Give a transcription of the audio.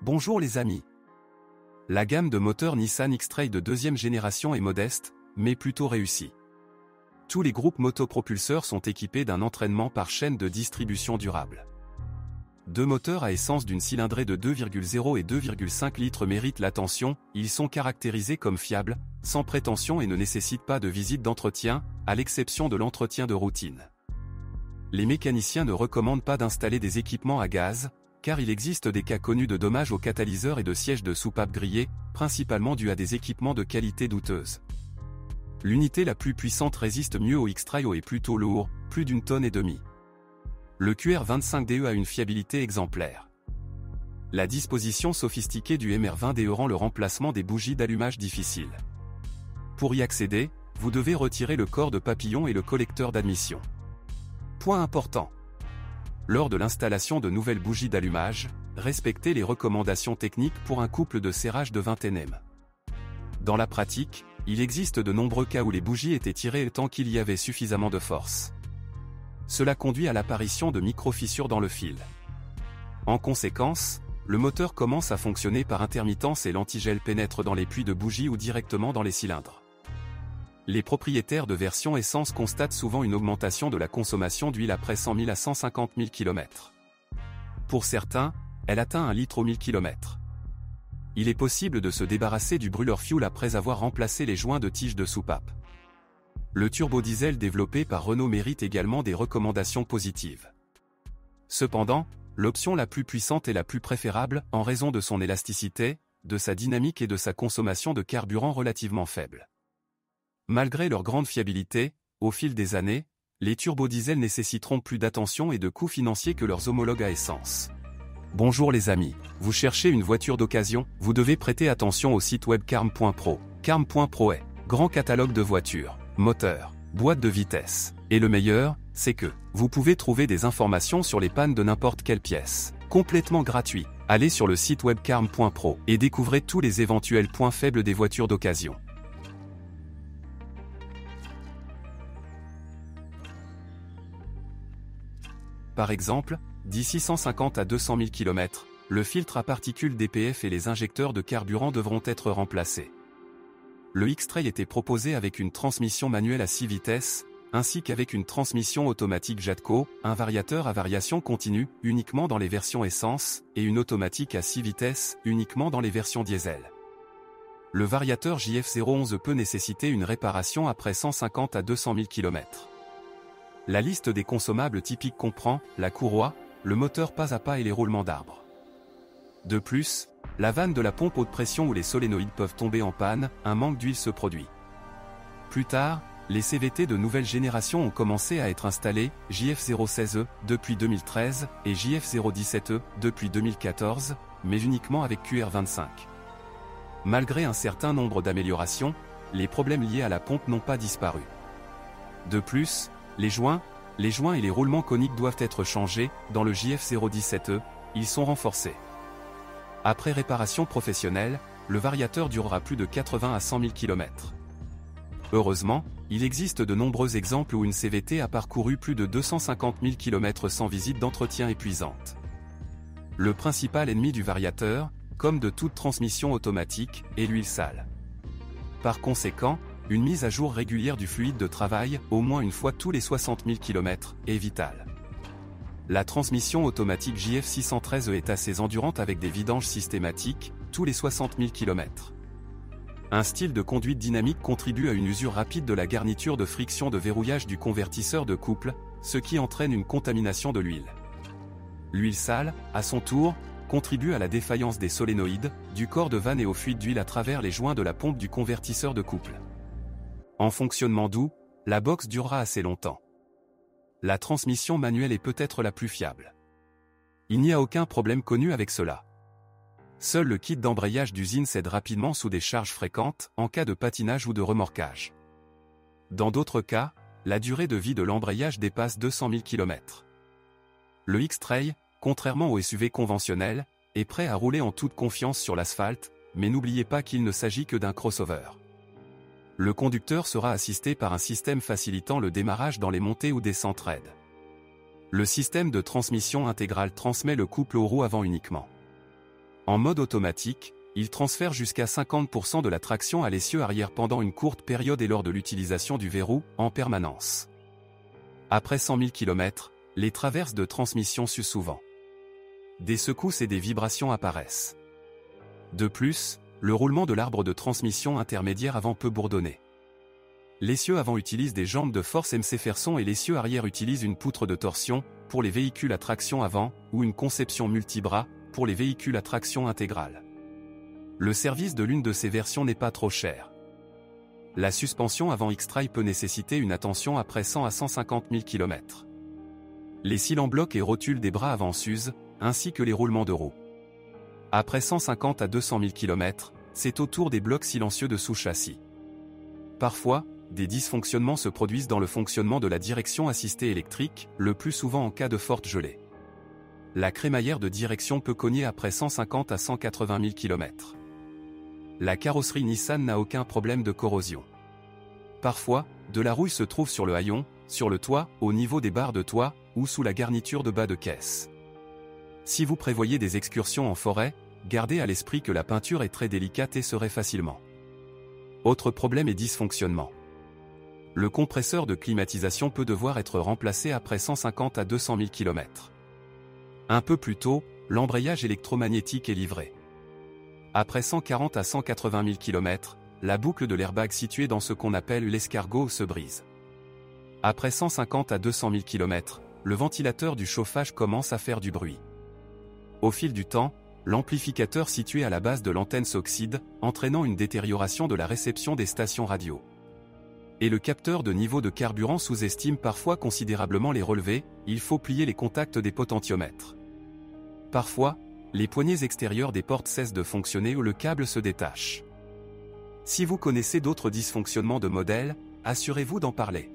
Bonjour les amis. La gamme de moteurs Nissan X-Trail de deuxième génération est modeste, mais plutôt réussie. Tous les groupes motopropulseurs sont équipés d'un entraînement par chaîne de distribution durable. Deux moteurs à essence d'une cylindrée de 2,0 et 2,5 litres méritent l'attention, ils sont caractérisés comme fiables, sans prétention et ne nécessitent pas de visite d'entretien, à l'exception de l'entretien de routine. Les mécaniciens ne recommandent pas d'installer des équipements à gaz, car il existe des cas connus de dommages aux catalyseurs et de sièges de soupape grillés, principalement dus à des équipements de qualité douteuse. L'unité la plus puissante résiste mieux au X-Trail et est plutôt lourd, plus d'1,5 tonnes. Le QR25DE a une fiabilité exemplaire. La disposition sophistiquée du MR20DE rend le remplacement des bougies d'allumage difficile. Pour y accéder, vous devez retirer le corps de papillon et le collecteur d'admission. Point important. Lors de l'installation de nouvelles bougies d'allumage, respectez les recommandations techniques pour un couple de serrage de 20 Nm. Dans la pratique, il existe de nombreux cas où les bougies étaient tirées tant qu'il y avait suffisamment de force. Cela conduit à l'apparition de micro-fissures dans le fil. En conséquence, le moteur commence à fonctionner par intermittence et l'antigel pénètre dans les puits de bougies ou directement dans les cylindres. Les propriétaires de version essence constatent souvent une augmentation de la consommation d'huile après 100 000 à 150 000 km. Pour certains, elle atteint 1 litre au 1000 km. Il est possible de se débarrasser du brûleur fuel après avoir remplacé les joints de tige de soupape. Le turbodiesel développé par Renault mérite également des recommandations positives. Cependant, l'option la plus puissante est la plus préférable en raison de son élasticité, de sa dynamique et de sa consommation de carburant relativement faible. Malgré leur grande fiabilité, au fil des années, les turbodiesels nécessiteront plus d'attention et de coûts financiers que leurs homologues à essence. Bonjour les amis, vous cherchez une voiture d'occasion, vous devez prêter attention au site web carm.pro. Carm.pro est grand catalogue de voitures, moteurs, boîtes de vitesse. Et le meilleur, c'est que vous pouvez trouver des informations sur les pannes de n'importe quelle pièce. Complètement gratuit. Allez sur le site web carm.pro et découvrez tous les éventuels points faibles des voitures d'occasion. Par exemple, d'ici 150 à 200 000 km, le filtre à particules DPF et les injecteurs de carburant devront être remplacés. Le X-Trail était proposé avec une transmission manuelle à 6 vitesses, ainsi qu'avec une transmission automatique Jatco, un variateur à variation continue, uniquement dans les versions essence, et une automatique à 6 vitesses, uniquement dans les versions diesel. Le variateur JF011 peut nécessiter une réparation après 150 à 200 000 km. La liste des consommables typiques comprend la courroie, le moteur pas à pas et les roulements d'arbres. De plus, la vanne de la pompe haute pression où les solénoïdes peuvent tomber en panne, un manque d'huile se produit. Plus tard, les CVT de nouvelle génération ont commencé à être installés, JF016E depuis 2013 et JF017E depuis 2014, mais uniquement avec QR25. Malgré un certain nombre d'améliorations, les problèmes liés à la pompe n'ont pas disparu. De plus, les joints et les roulements coniques doivent être changés, dans le JF017E, ils sont renforcés. Après réparation professionnelle, le variateur durera plus de 80 à 100 000 km. Heureusement, il existe de nombreux exemples où une CVT a parcouru plus de 250 000 km sans visite d'entretien épuisante. Le principal ennemi du variateur, comme de toute transmission automatique, est l'huile sale. Par conséquent, une mise à jour régulière du fluide de travail, au moins une fois tous les 60 000 km, est vitale. La transmission automatique JF613E est assez endurante avec des vidanges systématiques, tous les 60 000 km. Un style de conduite dynamique contribue à une usure rapide de la garniture de friction de verrouillage du convertisseur de couple, ce qui entraîne une contamination de l'huile. L'huile sale, à son tour, contribue à la défaillance des solénoïdes, du corps de vanne et aux fuites d'huile à travers les joints de la pompe du convertisseur de couple. En fonctionnement doux, la box durera assez longtemps. La transmission manuelle est peut-être la plus fiable. Il n'y a aucun problème connu avec cela. Seul le kit d'embrayage d'usine cède rapidement sous des charges fréquentes, en cas de patinage ou de remorquage. Dans d'autres cas, la durée de vie de l'embrayage dépasse 200 000 km. Le X-Trail, contrairement au SUV conventionnel, est prêt à rouler en toute confiance sur l'asphalte, mais n'oubliez pas qu'il ne s'agit que d'un crossover. Le conducteur sera assisté par un système facilitant le démarrage dans les montées ou descentes raides. Le système de transmission intégrale transmet le couple aux roues avant uniquement. En mode automatique, il transfère jusqu'à 50% de la traction à l'essieu arrière pendant une courte période et lors de l'utilisation du verrou, en permanence. Après 100 000 km, les traverses de transmission s'usent souvent. Des secousses et des vibrations apparaissent. De plus, le roulement de l'arbre de transmission intermédiaire avant peut bourdonner. L'essieu avant utilise des jambes de force McPherson et l'essieu arrière utilise une poutre de torsion, pour les véhicules à traction avant, ou une conception multibras, pour les véhicules à traction intégrale. Le service de l'une de ces versions n'est pas trop cher. La suspension avant X-Trail peut nécessiter une attention après 100 à 150 000 km. Les cils en bloc et rotules des bras avant s'usent, ainsi que les roulements de roues. Après 150 à 200 000 km, c'est au tour des blocs silencieux de sous-châssis. Parfois, des dysfonctionnements se produisent dans le fonctionnement de la direction assistée électrique, le plus souvent en cas de forte gelée. La crémaillère de direction peut cogner après 150 à 180 000 km. La carrosserie Nissan n'a aucun problème de corrosion. Parfois, de la rouille se trouve sur le haillon, sur le toit, au niveau des barres de toit, ou sous la garniture de bas de caisse. Si vous prévoyez des excursions en forêt, gardez à l'esprit que la peinture est très délicate et serait facilement. Autre problème et dysfonctionnement. Le compresseur de climatisation peut devoir être remplacé après 150 à 200 000 km. Un peu plus tôt, l'embrayage électromagnétique est livré. Après 140 à 180 000 km, la boucle de l'airbag située dans ce qu'on appelle l'escargot se brise. Après 150 à 200 000 km, le ventilateur du chauffage commence à faire du bruit. Au fil du temps, l'amplificateur situé à la base de l'antenne s'oxyde, entraînant une détérioration de la réception des stations radio. Et le capteur de niveau de carburant sous-estime parfois considérablement les relevés, il faut plier les contacts des potentiomètres. Parfois, les poignées extérieures des portes cessent de fonctionner ou le câble se détache. Si vous connaissez d'autres dysfonctionnements de modèle, assurez-vous d'en parler.